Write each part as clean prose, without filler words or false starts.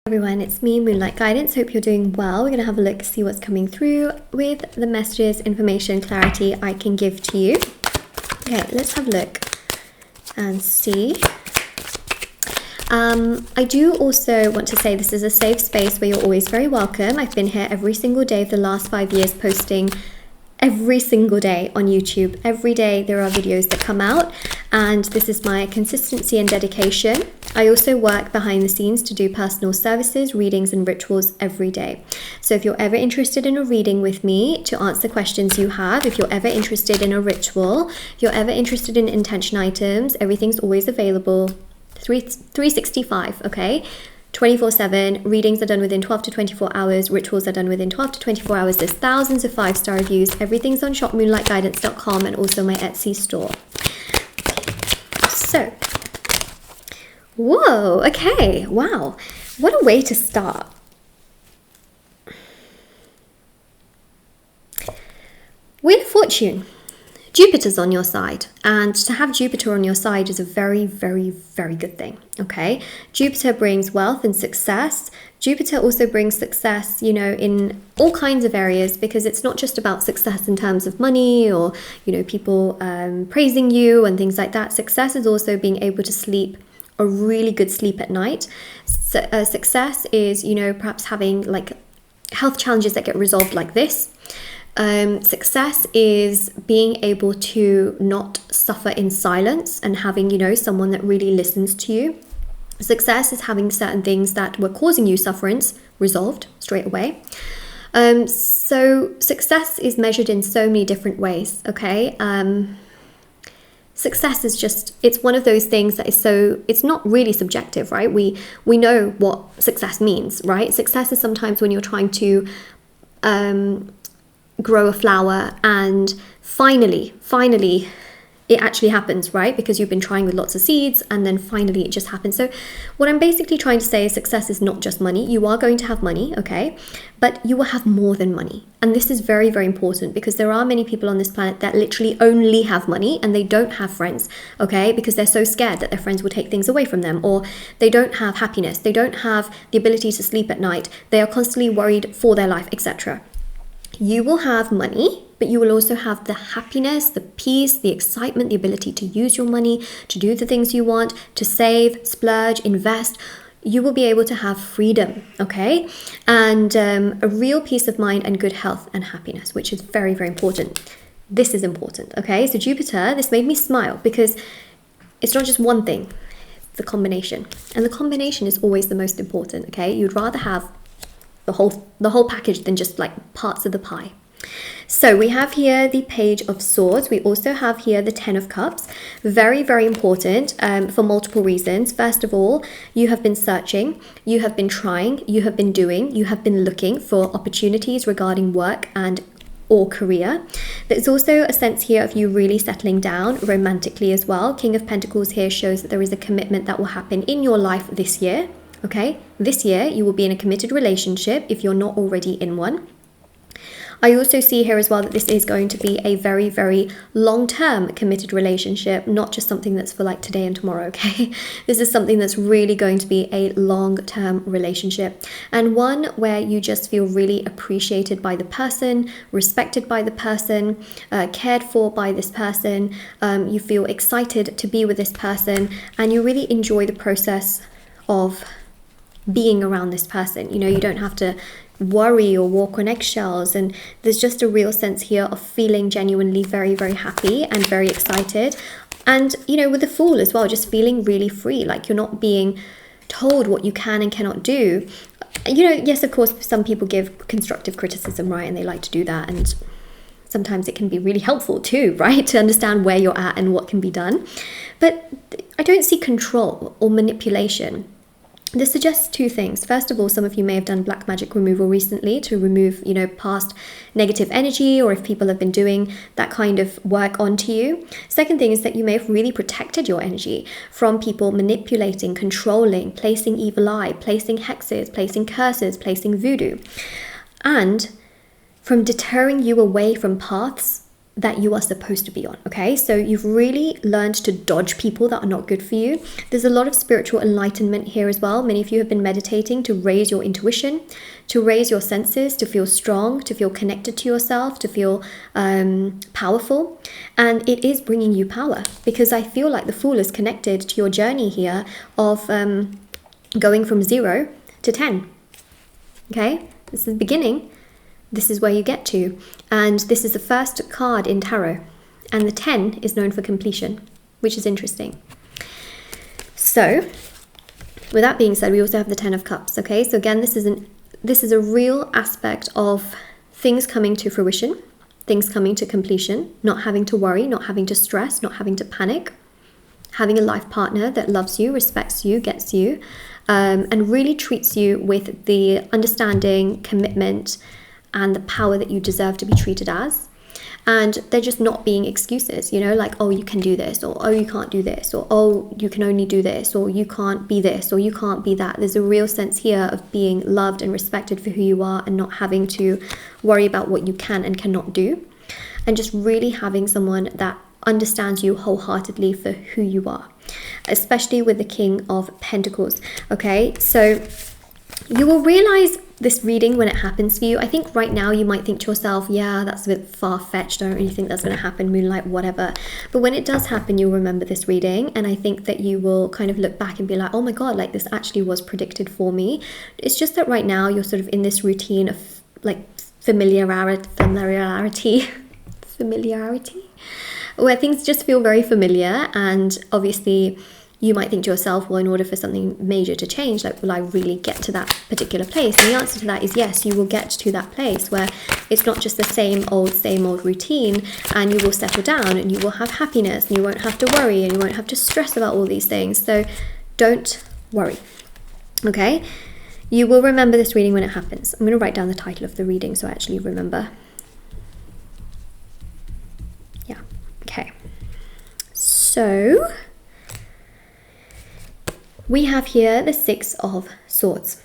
Everyone, it's me, Moonlight Guidance. Hope you're doing well. We're going to have a look, see what's coming through with the messages, information, clarity I can give to you. Okay, let's have a look and see. I do also want to say this is a safe space where you're always very welcome. I've been here every single day for the last 5 years, posting every single day on YouTube. Every day there are videos that come out, and this is my consistency and dedication. I also work behind the scenes to do personal services, readings and rituals every day. So if you're ever interested in a reading with me to answer questions you have, if you're ever interested in a ritual, if you're ever interested in intention items, everything's always available 365, okay? 24/7. Readings are done within 12 to 24 hours. Rituals are done within 12 to 24 hours. There's thousands of 5-star reviews. Everything's on shopmoonlightguidance.com and also my Etsy store. So, whoa, okay, wow. What a way to start. Wheel of Fortune. Jupiter's on your side, and to have Jupiter on your side is a very, very, very good thing, okay? Jupiter brings wealth and success. Jupiter also brings success, you know, in all kinds of areas, because it's not just about success in terms of money or, you know, people praising you and things like that. Success is also being able to sleep a really good sleep at night. Success is, you know, perhaps having like health challenges that get resolved like this. Success is being able to not suffer in silence and having, you know, someone that really listens to you. Success is having certain things that were causing you sufferance resolved straight away. So success is measured in so many different ways, okay? Success is just, it's one of those things that is so, it's not really subjective, right? We know what success means, right? Success is sometimes when you're trying to grow a flower and finally it actually happens, right? Because you've been trying with lots of seeds and then finally it just happens. So what I'm basically trying to say is success is not just money. You are going to have money, okay? But you will have more than money. And this is very, very important, because there are many people on this planet that literally only have money and they don't have friends, okay? Because they're so scared that their friends will take things away from them, or they don't have happiness. They don't have the ability to sleep at night. They are constantly worried for their life, etc. You will have money, but you will also have the happiness, the peace, the excitement, the ability to use your money, to do the things you want, to save, splurge, invest. You will be able to have freedom, okay? And a real peace of mind and good health and happiness, which is very, very important. This is important, okay? So Jupiter, this made me smile because it's not just one thing, it's the combination. And the combination is always the most important, okay? You'd rather have the whole package than just like parts of the pie. So we have here the Page of Swords. We also have here the Ten of Cups. Very, very important for multiple reasons. First of all, you have been searching, you have been trying, you have been doing, you have been looking for opportunities regarding work and or career. There's also a sense here of you really settling down romantically as well. King of Pentacles here shows that there is a commitment that will happen in your life this year. Okay, this year you will be in a committed relationship if you're not already in one. I also see here as well that this is going to be a very, very long-term committed relationship, not just something that's for like today and tomorrow, okay? This is something that's really going to be a long-term relationship, and one where you just feel really appreciated by the person, respected by the person, cared for by this person. You feel excited to be with this person, and you really enjoy the process of being around this person. You know, you don't have to worry or walk on eggshells, and there's just a real sense here of feeling genuinely very, very happy and very excited. And, you know, with the Fool as well, just feeling really free, like you're not being told what you can and cannot do. You know, yes, of course, some people give constructive criticism, right? And they like to do that, and sometimes it can be really helpful too, right? To understand where you're at and what can be done. But I don't see control or manipulation. This suggests two things. First of all, some of you may have done black magic removal recently to remove, you know, past negative energy, or if people have been doing that kind of work onto you. Second thing is that you may have really protected your energy from people manipulating, controlling, placing evil eye, placing hexes, placing curses, placing voodoo, and from deterring you away from paths that you are supposed to be on, okay? So you've really learned to dodge people that are not good for you. There's a lot of spiritual enlightenment here as well. Many of you have been meditating to raise your intuition, to raise your senses, to feel strong, to feel connected to yourself, to feel powerful. And it is bringing you power, because I feel like the Fool is connected to your journey here of going from 0 to 10, okay? This is the beginning. This is where you get to. And this is the first card in tarot. And the 10 is known for completion, which is interesting. So, with that being said, we also have the 10 of Cups, okay? So again, this is a real aspect of things coming to fruition, things coming to completion, not having to worry, not having to stress, not having to panic, having a life partner that loves you, respects you, gets you, and really treats you with the understanding, commitment, and the power that you deserve to be treated as. And they're just not being excuses, you know, like, oh, you can do this, or oh, you can't do this, or oh, you can only do this, or you can't be this, or you can't be that. There's a real sense here of being loved and respected for who you are, and not having to worry about what you can and cannot do, and just really having someone that understands you wholeheartedly for who you are, especially with the King of Pentacles. Okay, so you will realize this reading when it happens for you. I think right now you might think to yourself, yeah, that's a bit far-fetched, I don't really think that's going to happen, moonlight, whatever. But when it does happen, you'll remember this reading, and I think that you will kind of look back and be like, oh my god, like this actually was predicted for me. It's just that right now you're sort of in this routine of like familiarity where things just feel very familiar. And obviously you might think to yourself, well, in order for something major to change, like, will I really get to that particular place? And the answer to that is yes, you will get to that place where it's not just the same old routine, and you will settle down, and you will have happiness, and you won't have to worry, and you won't have to stress about all these things. So don't worry, okay? You will remember this reading when it happens. I'm going to write down the title of the reading so I actually remember. Yeah, okay. So we have here the 6 of Swords.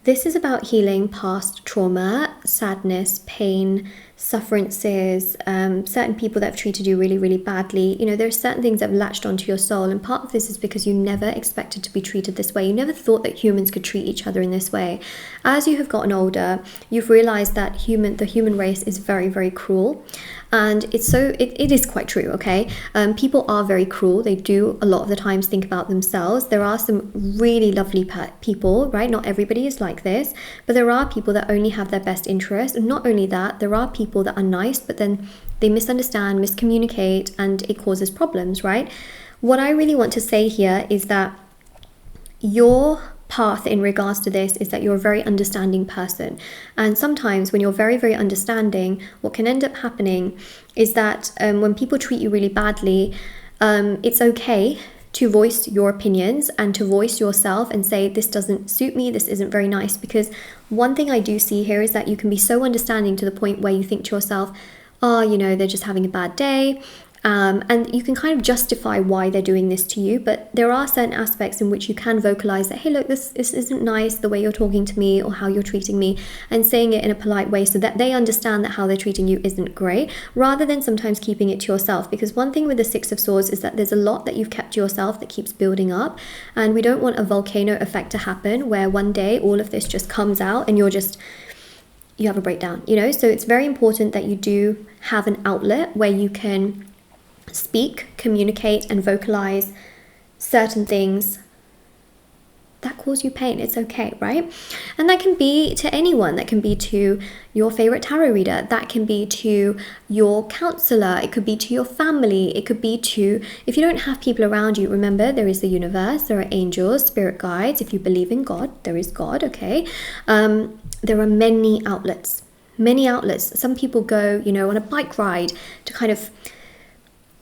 This is about healing past trauma, sadness, pain, sufferances, certain people that have treated you really, really badly. You know, there are certain things that have latched onto your soul, and part of this is because you never expected to be treated this way. You never thought that humans could treat each other in this way. As you have gotten older, you've realized that the human race is very, very cruel. And it is quite true, okay? People are very cruel. They do a lot of the times think about themselves. There are some really lovely people, right? Not everybody is like this, but there are people that only have their best interest. And not only that, there are people that are nice, but then they misunderstand, miscommunicate, and it causes problems, right? What I really want to say here is that your path in regards to this is that you're a very understanding person, and sometimes when you're very, very understanding, what can end up happening is that when people treat you really badly, it's okay to voice your opinions and to voice yourself and say, this doesn't suit me, this isn't very nice. Because one thing I do see here is that you can be so understanding to the point where you think to yourself, oh, you know, they're just having a bad day. And you can kind of justify why they're doing this to you, but there are certain aspects in which you can vocalize that, hey, look, this isn't nice, the way you're talking to me or how you're treating me, and saying it in a polite way so that they understand that how they're treating you isn't great, rather than sometimes keeping it to yourself. Because one thing with the 6 of Swords is that there's a lot that you've kept to yourself that keeps building up, and we don't want a volcano effect to happen where one day all of this just comes out and you have a breakdown, you know? So it's very important that you do have an outlet where you can speak, communicate, and vocalize certain things that cause you pain. It's okay, right? And that can be to anyone. That can be to your favorite tarot reader. That can be to your counselor. It could be to your family. It could be to, if you don't have people around you, remember there is the universe, there are angels, spirit guides. If you believe in God, there is God, okay? There are many outlets. Some people go, you know, on a bike ride to kind of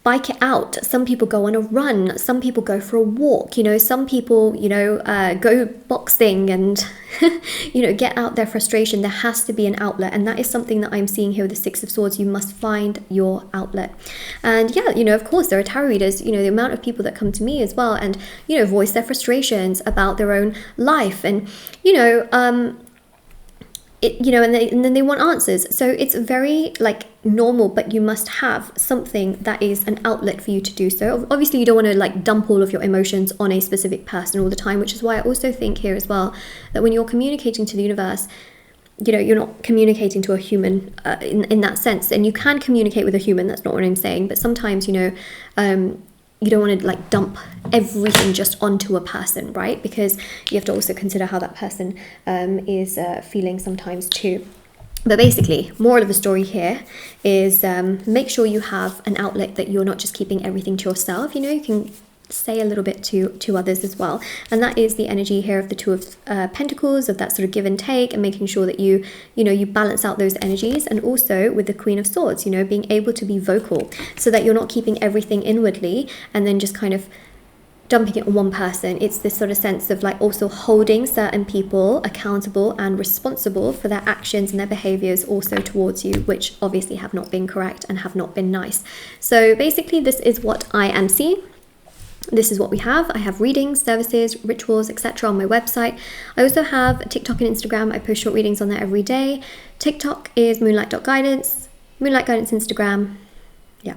bike it out. Some people go on a run. Some people go for a walk. You know, some people, you know, go boxing and, you know, get out their frustration. There has to be an outlet. And that is something that I'm seeing here with the 6 of Swords. You must find your outlet. And yeah, you know, of course, there are tarot readers, you know, the amount of people that come to me as well and, you know, voice their frustrations about their own life. And, you know, you know, and then they want answers. So it's very like normal, but you must have something that is an outlet for you to do so. Obviously, you don't want to like dump all of your emotions on a specific person all the time, which is why I also think here as well that when you're communicating to the universe, you know, you're not communicating to a human in that sense. And you can communicate with a human, that's not what I'm saying, but sometimes, you know, you don't want to like dump everything just onto a person, right? Because you have to also consider how that person is feeling sometimes too. But basically, moral of the story here is make sure you have an outlet, that you're not just keeping everything to yourself. You know, you can say a little bit to others as well, and that is the energy here of the Two of Pentacles, of that sort of give and take, and making sure that you balance out those energies. And also with the Queen of Swords, you know, being able to be vocal, so that you're not keeping everything inwardly and then just kind of dumping it on one person. It's this sort of sense of like also holding certain people accountable and responsible for their actions and their behaviors also towards you, which obviously have not been correct and have not been nice. So basically, this is what I am seeing. This is what we have. I have readings, services, rituals, etc. on my website. I also have TikTok and Instagram. I post short readings on there every day. TikTok is moonlight.guidance, moonlight guidance Instagram. Yeah.